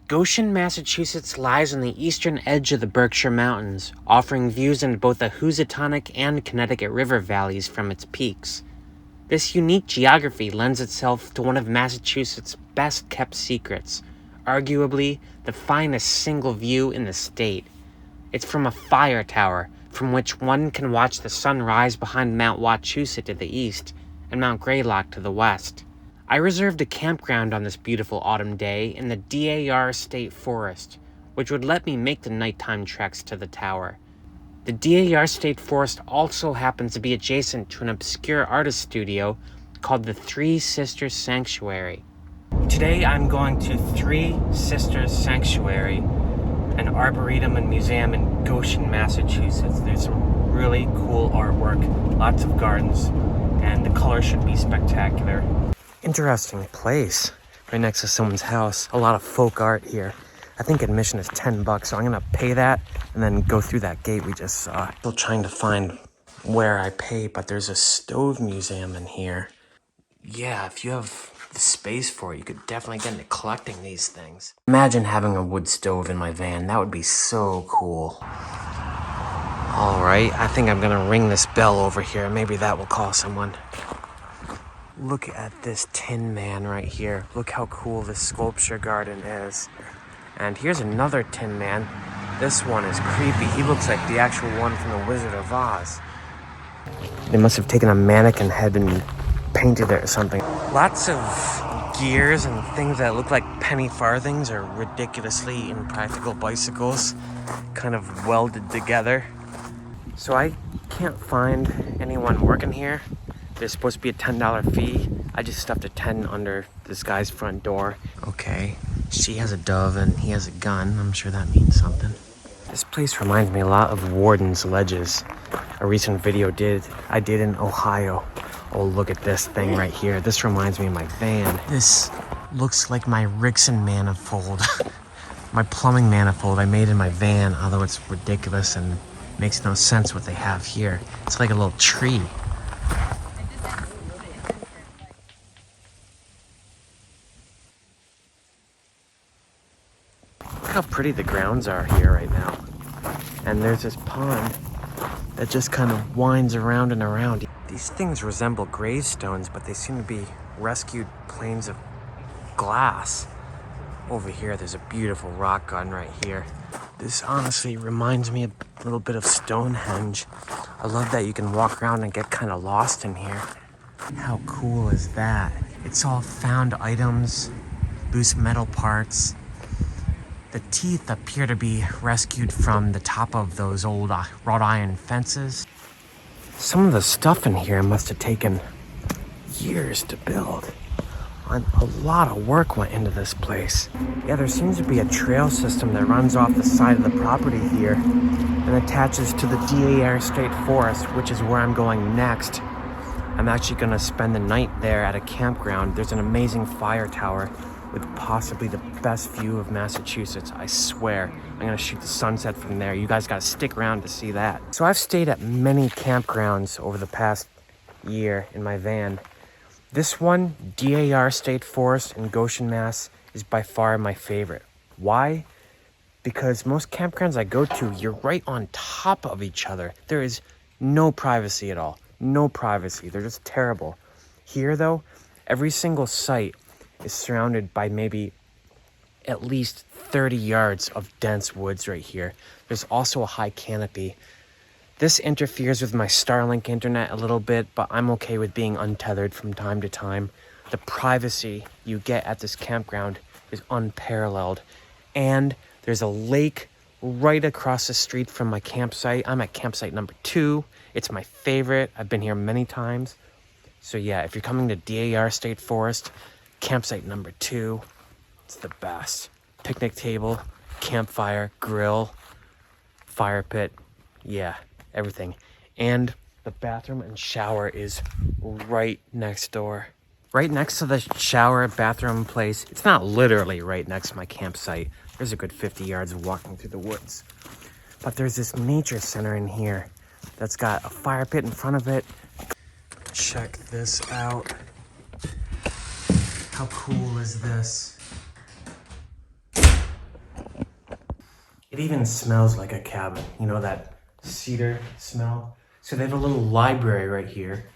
Goshen, Massachusetts lies on the eastern edge of the Berkshire Mountains, offering views into both the Housatonic and Connecticut River valleys from its peaks. This unique geography lends itself to one of Massachusetts' best-kept secrets, arguably the finest single view in the state. It's from a fire tower, from which one can watch the sun rise behind Mount Wachusett to the east and Mount Greylock to the west. I reserved a campground on this beautiful autumn day in the DAR State Forest, which would let me make the nighttime treks to the tower. The DAR State Forest also happens to be adjacent to an obscure artist studio called the Three Sisters Sanctuary. Today I'm going to Three Sisters Sanctuary, an arboretum and museum in Goshen, Massachusetts. There's some really cool artwork, lots of gardens, and the color should be spectacular. Interesting place, right next to someone's house. A lot of folk art here. I think admission is $10, so I'm gonna pay that and then go through that gate we just saw. Still trying to find where I pay, but there's a stove museum in here. Yeah, if you have the space for it, you could definitely get into collecting these things. Imagine having a wood stove in my van. That would be so cool. All right, I think I'm gonna ring this bell over here. Maybe that will call someone. Look at this Tin Man right here. Look how cool this sculpture garden is. And here's another Tin Man. This one is creepy. He looks like the actual one from The Wizard of Oz. They must have taken a mannequin head and painted it or something. Lots of gears and things that look like penny farthings or ridiculously impractical bicycles kind of welded together. So I can't find anyone working here. There's supposed to be a $10 fee. I just stuffed a 10 under this guy's front door. Okay, she has a dove and he has a gun. I'm sure that means something. This place reminds me a lot of Warden's Ledges. A recent video I did in Ohio. Oh, look at this thing right here. This reminds me of my van. This looks like my Rixson manifold. My plumbing manifold I made in my van, although it's ridiculous and makes no sense what they have here. It's like a little tree. Look how pretty the grounds are here right now. And there's this pond that just kind of winds around and around. These things resemble gravestones, but they seem to be rescued planes of glass. Over here, there's a beautiful rock garden right here. This honestly reminds me a little bit of Stonehenge. I love that you can walk around and get kind of lost in here. How cool is that? It's all found items, loose metal parts. The teeth appear to be rescued from the top of those old wrought iron fences. Some of the stuff in here must have taken years to build. A lot of work went into this place. Yeah, there seems to be a trail system that runs off the side of the property here and attaches to the DAR State Forest, which is where I'm going next. I'm actually gonna spend the night there at a campground. There's an amazing fire tower with possibly the best view of Massachusetts, I swear. I'm gonna shoot the sunset from there. You guys gotta stick around to see that. So I've stayed at many campgrounds over the past year in my van. This one, DAR State Forest in Goshen, Mass, is by far my favorite. Why? Because most campgrounds I go to, you're right on top of each other. There is no privacy at all. No privacy. They're just terrible. Here, though, every single site is surrounded by maybe at least 30 yards of dense woods right here. There's also a high canopy. This interferes with my Starlink internet a little bit, but I'm okay with being untethered from time to time. The privacy you get at this campground is unparalleled. And there's a lake right across the street from my campsite. I'm at campsite number 2. It's my favorite. I've been here many times. So yeah, if you're coming to DAR State Forest, campsite number 2, it's the best. Picnic table, campfire, grill, fire pit, yeah, everything. And the bathroom and shower is right next door. Right next to the shower bathroom place. It's not literally right next to my campsite. There's a good 50 yards of walking through the woods. But there's this nature center in here that's got a fire pit in front of it. Check this out. How cool is this? It even smells like a cabin. You know, that cedar smell? So they have a little library right here.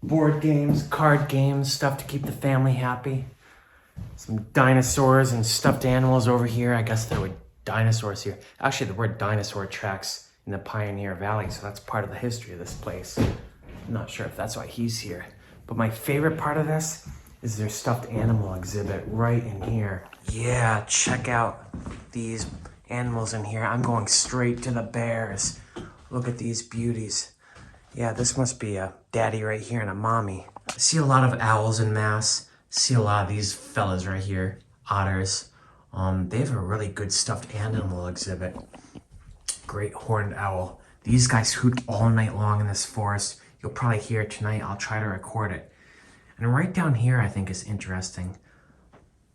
Board games, card games, stuff to keep the family happy. Some dinosaurs and stuffed animals over here. I guess there were dinosaurs here. Actually, the word dinosaur tracks in the Pioneer Valley, so that's part of the history of this place. I'm not sure if that's why he's here. But my favorite part of this is their stuffed animal exhibit right in here. Yeah, check out these animals in here. I'm going straight to the bears. Look at these beauties. Yeah, this must be a daddy right here and a mommy. I see a lot of owls in Mass. See a lot of these fellas right here, otters. They have a really good stuffed animal exhibit. Great horned owl. These guys hoot all night long in this forest. You'll probably hear it tonight. I'll try to record it. And right down here, I think is interesting.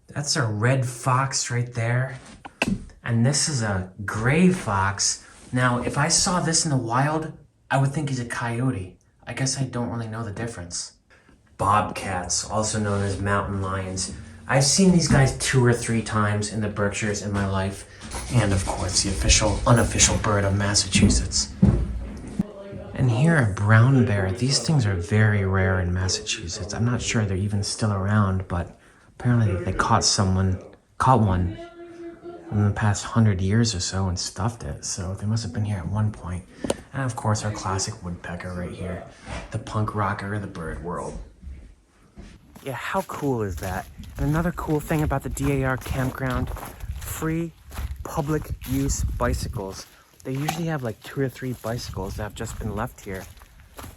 That's a red fox right there. And this is a gray fox. Now, if I saw this in the wild, I would think he's a coyote. I guess I don't really know the difference. Bobcats, also known as mountain lions. I've seen these guys 2 or 3 times in the Berkshires in my life. And of course, the unofficial bird of Massachusetts. And here, a brown bear. These things are very rare in Massachusetts. I'm not sure they're even still around, but apparently they caught one in the past 100 years or so and stuffed it. So they must have been here at one point. And of course, our classic woodpecker right here. The punk rocker of the bird world. Yeah, how cool is that? And another cool thing about the DAR campground, free public use bicycles. They usually have like 2 or 3 bicycles that have just been left here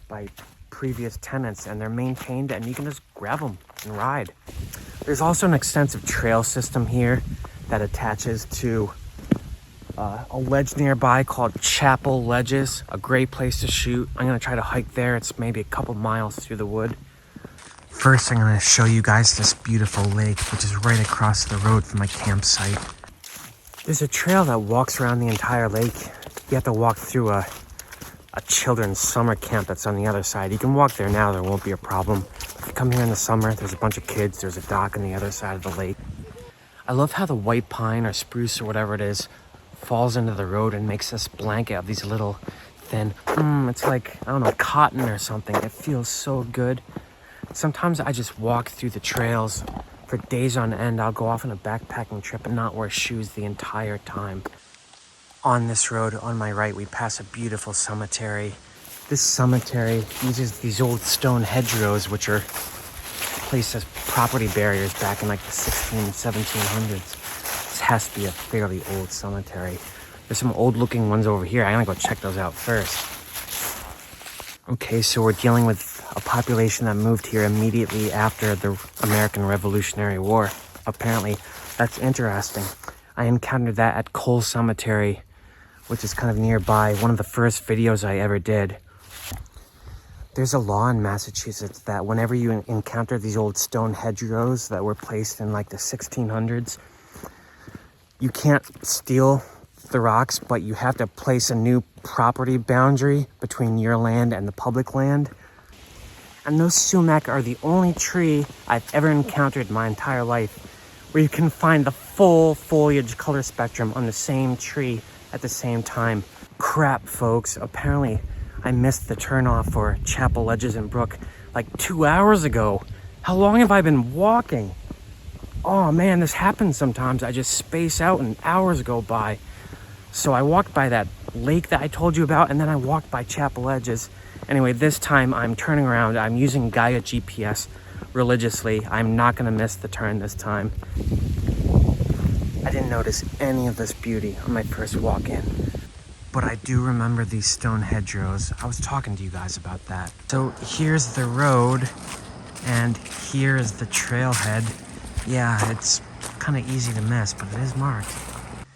by previous tenants, and they're maintained and you can just grab them and ride. There's also an extensive trail system here that attaches to a ledge nearby called Chapel Ledges, a great place to shoot. I'm gonna try to hike there. It's maybe a couple miles through the wood. First, I'm gonna show you guys this beautiful lake, which is right across the road from my campsite. There's a trail that walks around the entire lake. You have to walk through a children's summer camp that's on the other side. You can walk there now, there won't be a problem. If you come here in the summer, there's a bunch of kids, there's a dock on the other side of the lake. I love how the white pine or spruce or whatever it is falls into the road and makes this blanket of these little thin, it's like, I don't know, cotton or something. It feels so good. Sometimes I just walk through the trails for days on end. I'll go off on a backpacking trip and not wear shoes the entire time. On this road, on my right, we pass a beautiful cemetery. This cemetery uses these old stone hedgerows, which are placed as property barriers back in like the 1700s. This has to be a fairly old cemetery. There's some old looking ones over here. I'm gonna go check those out first. Okay, so we're dealing with a population that moved here immediately after the American Revolutionary War. Apparently, that's interesting. I encountered that at Cole Cemetery, which is kind of nearby. One of the first videos I ever did. There's a law in Massachusetts that whenever you encounter these old stone hedgerows that were placed in like the 1600s, you can't steal the rocks, but you have to place a new property boundary between your land and the public land. And those sumac are the only tree I've ever encountered in my entire life where you can find the full foliage color spectrum on the same tree at the same time. Crap, folks. Apparently, I missed the turnoff for Chapel Ledges and Brook like 2 hours ago. How long have I been walking? Oh man, this happens sometimes. I just space out and hours go by. So I walked by that lake that I told you about, and then I walked by Chapel Ledges. Anyway, this time I'm turning around. I'm using Gaia GPS religiously. I'm not gonna miss the turn this time. I didn't notice any of this beauty on my first walk in. But I do remember these stone hedgerows. I was talking to you guys about that. So here's the road, and here is the trailhead. Yeah, it's kind of easy to miss, but it is marked.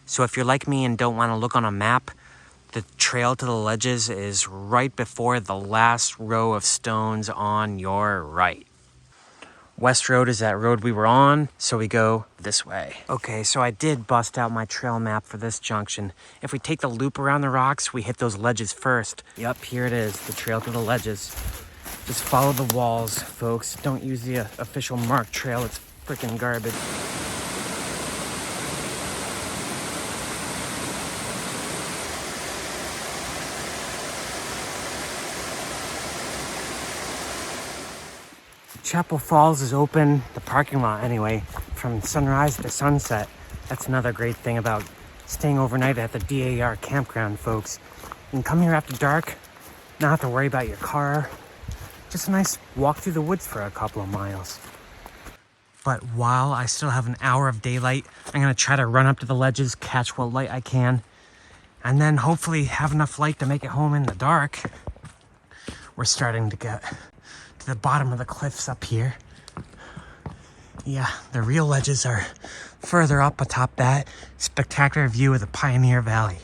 So if you're like me and don't want to look on a map, the trail to the ledges is right before the last row of stones on your right. West Road is that road we were on, so we go this way. Okay, so I did bust out my trail map for this junction. If we take the loop around the rocks, we hit those ledges first. Yep, here it is, the trail to the ledges. Just follow the walls, folks. Don't use the official marked trail, it's freaking garbage. Chapel Falls is open, the parking lot anyway, from sunrise to sunset. That's another great thing about staying overnight at the DAR campground, folks. You can come here after dark, not have to worry about your car. Just a nice walk through the woods for a couple of miles. But while I still have an hour of daylight, I'm gonna try to run up to the ledges, catch what light I can, and then hopefully have enough light to make it home in the dark. We're starting to get to the bottom of the cliffs up here. Yeah, the real ledges are further up atop that spectacular view of the Pioneer Valley.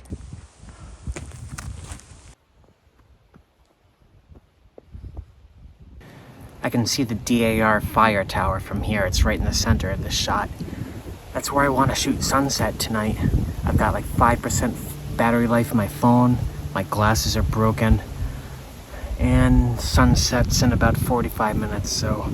I can see the DAR Firetower from here. It's right in the center of this shot. That's where I want to shoot sunset tonight. I've got like 5% battery life in my phone. My glasses are broken. And sunset's in about 45 minutes, so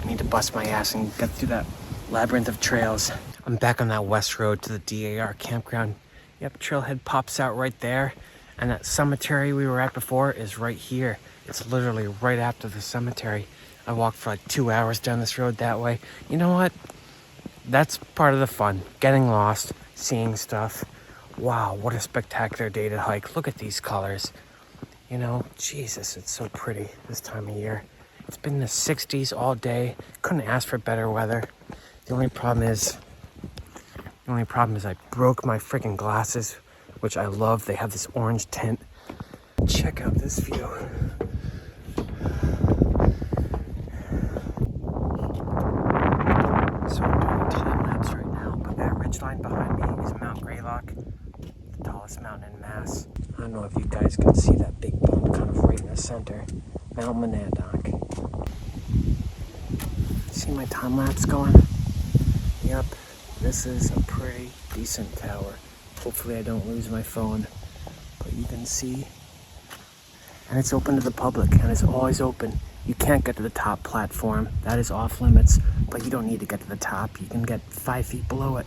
I need to bust my ass and get through that labyrinth of trails. I'm back on that west road to the DAR campground. Yep, trailhead pops out right there. And that cemetery we were at before is right here. It's literally right after the cemetery. I walked for like 2 hours down this road that way. You know what? That's part of the fun. Getting lost, seeing stuff. Wow, what a spectacular day to hike. Look at these colors. You know, Jesus, it's so pretty this time of year. It's been in the 60s all day. Couldn't ask for better weather. The only problem is I broke my freaking glasses, which I love. They have this orange tint. Check out this view. So I'm doing a time lapse right now, but that ridgeline behind me is Mount Greylock, the tallest mountain in Mass. I don't know if you guys can see that big bump kind of right in the center. Mount Monadnock. See my time lapse going? Yep, this is a pretty decent tower. Hopefully I don't lose my phone, but you can see. And it's open to the public, and it's always open. You can't get to the top platform. That is off limits, but you don't need to get to the top. You can get 5 feet below it.